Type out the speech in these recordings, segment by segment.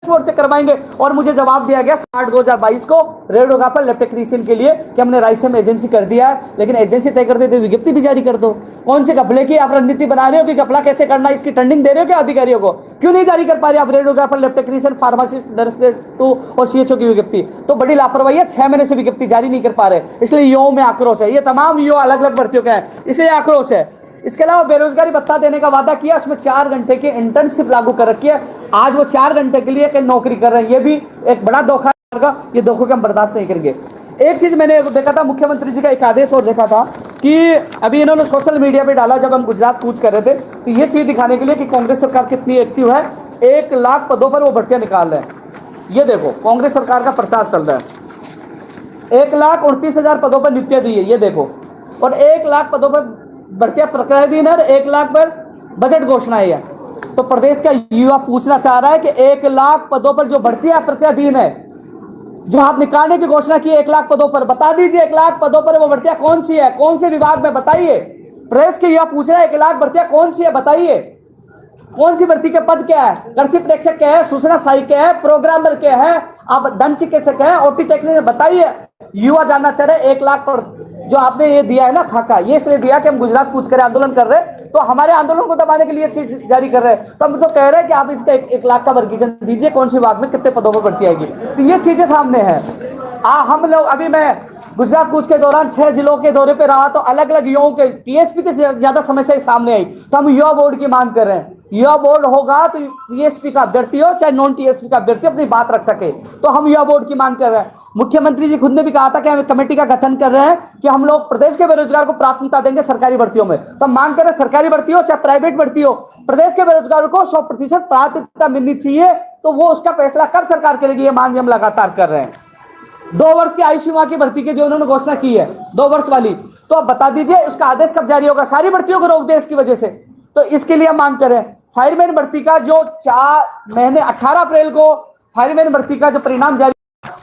से करवाएंगे। और मुझे जवाब दिया गया 8/2022 को रेडियोग्राफर लेफ्ट टेक्नीशियन के लिए कि हमने राइसेम एजेंसी कर दिया है, लेकिन एजेंसी तय कर देते विज्ञप्ति भी जारी कर दो। कौन से घपले की आप रणनीति बना रहे हो कि घपला कैसे करना, इसकी ट्रेंडिंग दे रहे हो क्या अधिकारियों को? क्यों नहीं जारी कर पा रहे आप radiographer left technician pharmacist nurse grade 2 और CHO की विज्ञप्ति? तो बड़ी लापरवाही है, 6 महीने से विज्ञप्ति जारी नहीं कर पा रहे, इसलिए युवाओं में आक्रोश है। ये तमाम युवा अलग अलग भर्तियों के हैं, इसलिए आक्रोश है। इसके अलावा बेरोजगारी भत्ता देने का वादा किया, उसमें 4 घंटे की इंटर्नशिप लागू कर रखी है। आज वो 4 घंटे के लिए नौकरी कर रहे हैं, ये भी एक बड़ा धोखा है। ये धोखों को हम बर्दाश्त नहीं करेंगे। एक चीज मैंने देखा था, मुख्यमंत्री जी का एक आदेश और देखा था कि अभी इन्होंने सोशल मीडिया पे डाला, जब हम गुजरात कूच कर रहे थे, तो ये चीज दिखाने के लिए कि कांग्रेस सरकार कितनी एक्टिव है। 1 लाख पदों पर वो भर्तियां निकाल रहे हैं। ये देखो कांग्रेस सरकार का प्रचार चल रहा है। 1,29,000 पदों पर नियुक्तियां दी है, ये देखो। और 1 लाख पदों पर भर्तियां प्रक्रियाधीन है, 1 लाख पर बजट घोषणा है। तो प्रदेश का युवा पूछना चाह रहा है कि 1 लाख पदों पर जो भर्तियां प्रक्रियाधीन है, जो आप निकालने की घोषणा की 1 लाख पदों पर, बता दीजिए 1 लाख पदों पर वो भर्तियां कौन सी है, कौन से विभाग में, बताइए। प्रदेश के युवा पूछ रहे हैं 1 लाख भर्तियां कौन सी है, बताइए। कौन सी भर्ती के पद क्या है? कृषि प्रेक्षक क्या है, सूचना सहायक क्या है, प्रोग्रामर क्या है, आप दंत चिकित्सक है, OT टेक्नीशियन, बताइए। युवा जानना चाह रहे 1 लाख पर जो आपने ये दिया है ना खाका, ये इसलिए दिया कि हम गुजरात कूच करे आंदोलन कर रहे हैं, तो हमारे आंदोलन को दबाने के लिए चीज जारी कर रहे हैं। तो हम तो कह रहे हैं कि आप इसका 1 लाख का वर्गीकरण दीजिए, कौन सी विभाग में कितने पदों पर भर्ती आएगी। तो ये चीजें सामने है। हम लोग अभी मैं गुजरात कूच के दौरान 6 जिलों के दौरे पे रहा, तो अलग अलग युवाओं के TSP के ज्यादा समस्याएं सामने आई। तो हम युवा बोर्ड की मांग कर रहे हैं, युवा बोर्ड होगा तो TSP का अभ्यर्थी हो चाहे नॉन TSP का अभ्यर्थी अपनी बात रख सके, तो हम युवा बोर्ड की मांग कर रहे हैं। मुख्यमंत्री जी खुद ने भी कहा था कि हम कमेटी का गठन कर रहे हैं कि हम लोग प्रदेश के बेरोजगार को प्राथमिकता देंगे सरकारी भर्तियों में। तो हम मांग कर रहे हैं सरकारी भर्ती हो चाहे प्राइवेट भर्ती हो, प्रदेश के बेरोजगारों को 100% प्राथमिकता मिलनी चाहिए। तो वो उसका फैसला कब सरकार करेगी, ये मांग हम लगातार कर रहे हैं। 2 वर्ष की आयु सीमा की भर्ती की जो उन्होंने घोषणा की है, 2 वर्ष वाली, तो अब बता दीजिए उसका आदेश कब जारी होगा? सारी भर्तियों को रोक दे इसकी वजह से। तो इसके लिए हम मांग करें फायरमैन भर्ती का जो 4 महीने 18 अप्रैल को फायरमैन भर्ती का जो परिणाम जारी,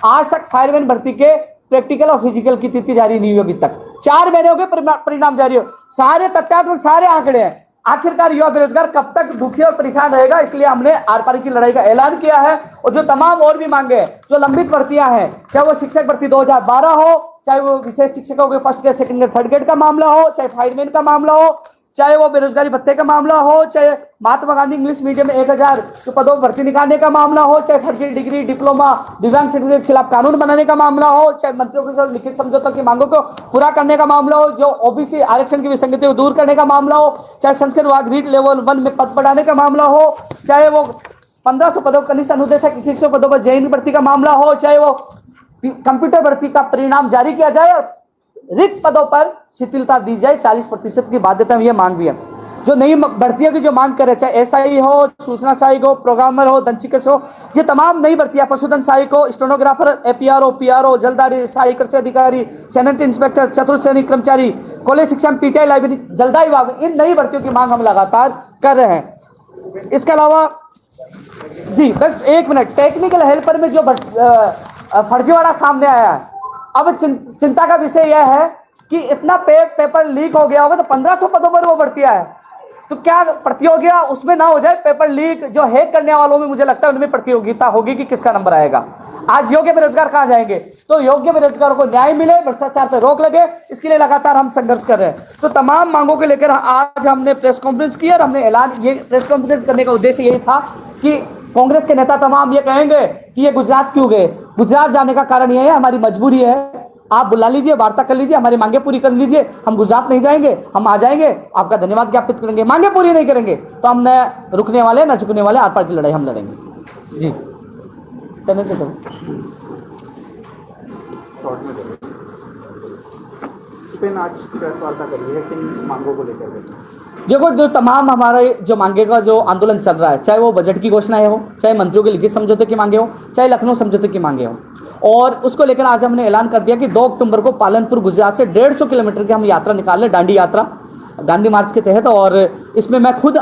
आज तक फायरमैन भर्ती के प्रैक्टिकल और फिजिकल की तिथि जारी नहीं हुई अभी तक। 4 महीने हो गए परिणाम जारी हो, सारे तथ्यात्मक सारे आंकड़े हैं। आखिरकार युवा बेरोजगार कब तक दुखी और परेशान रहेगा? इसलिए हमने आर पार की लड़ाई का ऐलान किया है। और जो तमाम और भी मांगे हैं, जो लंबित भर्तियां हैं, चाहे वो शिक्षक भर्ती 2012 हो, चाहे वो विशेष शिक्षकों के 1st grade 2nd grade 3rd grade का मामला हो, चाहे फायरमैन का मामला हो, चाहे वो बेरोजगारी भत्ते का मामला हो, चाहे महात्मा गांधी इंग्लिश मीडियम में 1000 पदों पर भर्ती निकालने का मामला हो, चाहे फर्जी डिग्री डिप्लोमा दिव्यांग सर्टिफिकेट के खिलाफ कानून बनाने का मामला हो, चाहे मंत्रियों के साथ लिखित समझौतों की मांगों को पूरा करने का मामला हो, जो OBC आरक्षण की विसंगति को दूर करने का मामला हो, चाहे संस्कृत विभाग रीट लेवल 1 में पद बढ़ाने का मामला हो, चाहे वो 1500 पदों कनिष्ठ अनुदेशक 2100 पदों पर जैन भर्ती का मामला हो, चाहे वो कंप्यूटर भर्ती का परिणाम जारी किया जाए और रिक्त पदों पर शिथिलता दी जाए, 40% की बाध्यता में यह मांग भी है। जो नई भर्तियों की जो मांग करे, चाहे SI हो, सूचना सहायक हो, प्रोग्रामर हो, दंत चिकित्सक हो, ये तमाम नई भर्तियां, पशुधन सहायक हो, स्टेनोग्राफर, APRO, PRO, जलदारी, सहायक कृषि अधिकारी, सैनिटरी इंस्पेक्टर, चतुर्थ श्रेणी कर्मचारी, कॉलेज शिक्षा, PTI लाइब्रेरी, जलदाई विभाग, इन नई भर्तियों की मांग हम लगातार कर रहे हैं। इसके अलावा जी बस 1 मिनट, टेक्निकल हेल्पर में जो फर्जीवाड़ा सामने आया है, अब चिंता का विषय यह है कि इतना पेपर लीक हो गया होगा, तो 1500 पदों पर वो भर्तियां है, तो क्या प्रतियोगिता उसमें ना हो जाए? पेपर लीक जो हैक करने वालों में मुझे लगता है उनमें प्रतियोगिता होगी कि किसका नंबर आएगा। आज योग्य बेरोजगार कहां जाएंगे? तो योग्य बेरोजगारों को न्याय मिले, भ्रष्टाचार पर रोक लगे, इसके लिए लगातार हम संघर्ष कर रहे हैं। तो तमाम मांगों को लेकर आज हमने प्रेस कॉन्फ्रेंस की और हमने ऐलान, ये प्रेस कॉन्फ्रेंस करने का उद्देश्य यही था कि कांग्रेस के नेता तमाम ये कहेंगे कि ये गुजरात क्यों गए। गुजरात जाने का कारण यह है, हमारी मजबूरी है। आप बुला लीजिए, वार्ता कर लीजिए, हमारी मांगे पूरी कर लीजिए। हम गुजरात नहीं जाएंगे, हम आ जाएंगे, आपका धन्यवाद ज्ञापित करेंगे। मांगे पूरी नहीं करेंगे तो हम न रुकने वाले न झुकने वाले, आर पार की लड़ाई हम लड़ेंगे। जी आज प्रेस वार्ता करी है, किन मांगों को लेकर? देखो, जो तमाम हमारे जो मांगे का जो आंदोलन चल रहा है, चाहे वो बजट की घोषणाएं हो, चाहे मंत्रियों के लिखित समझौते की मांगे हो, चाहे लखनऊ समझौते की मांगे हो, और उसको लेकर आज हमने ऐलान कर दिया कि 2 अक्टूबर को पालनपुर गुजरात से 150 किलोमीटर की हम यात्रा निकाल रहे, दांडी यात्रा गांधी मार्च के तहत। और इसमें मैं खुद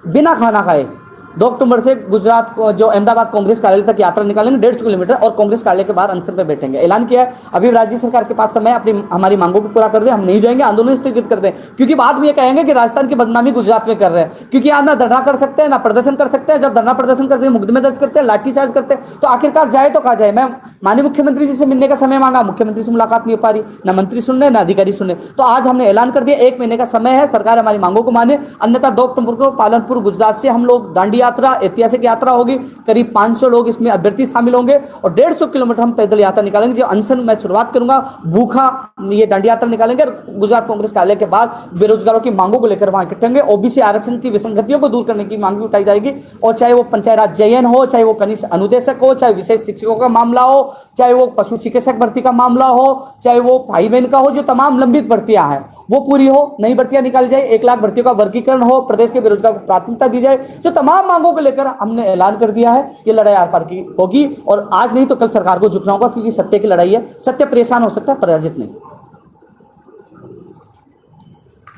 बिना खाना खाए 2 अक्टूबर से गुजरात को जो अहमदाबाद कांग्रेस कार्यालय तक यात्रा निकालेंगे 150 किलोमीटर और कांग्रेस कार्यालय के बाहर अनशन पे बैठेंगे। ऐलान किया है। अभी राज्य सरकार के पास समय अपनी हमारी मांगों को पूरा कर दे, हम नहीं जाएंगे, आंदोलन स्थगित कर दें, क्योंकि बाद में ये कहेंगे कि राजस्थान की बदनामी गुजरात में कर रहे हैं, क्योंकि यहाँ ना धरना कर सकते हैं ना प्रदर्शन कर सकते हैं। जब धरना प्रदर्शन करते हैं, मुकदमे दर्ज करते हैं, लाठीचार्ज करते हैं, तो आखिरकार जाए तो कहा जाए। मैं माननीय मुख्यमंत्री जी से मिलने का समय मांगा, मुख्यमंत्री से मुलाकात नहीं हो पा रही, ना मंत्री सुन रहे ना अधिकारी सुन रहे। तो आज हमने ऐलान कर दिया 1 महीने का समय है, सरकार हमारी मांगों को माने, अन्यथा 2 अक्टूबर को पालनपुर गुजरात से हम लोग दांडी यात्रा, ऐतिहासिक यात्रा होगी। करीब 500 लोग इसमें अभ्यर्थी शामिल होंगे और 150 किलोमीटर हम पैदल यात्रा निकालेंगे। जो अनशन मैं शुरुआत करूंगा, भूखा ये दांडी यात्रा निकालेंगे। गुजरात कांग्रेस कार्यालय के बाद बेरोजगारों की मांगों को लेकर वहां इकट्ठे होंगे। ओबीसी आरक्षण की विसंगतियों को दूर करने की मांग भी उठाई जाएगी, और चाहे वो पंचायत राज चयन हो, चाहे वो कनिष्ठ अनुदेशक हो, चाहे विशेष शिक्षकों का मामला हो, चाहे वो पशु चिकित्सक भर्ती का मामला हो, चाहे वो भाई बहन का हो, जो तमाम लंबित भर्तियां हैं वो पूरी हो, नई भर्तियां निकाली जाए, 1 लाख भर्तियों का वर्गीकरण हो, प्रदेश के बेरोजगार को प्राथमिकता दी जाए। जो तमाम मांगों को लेकर हमने ऐलान कर दिया है, ये लड़ाई आर पार की होगी, और आज नहीं तो कल सरकार को झुकना होगा, क्योंकि सत्य की लड़ाई है। सत्य परेशान हो सकता है, पराजित नहीं।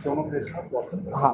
दोनों प्रेस में हाँ।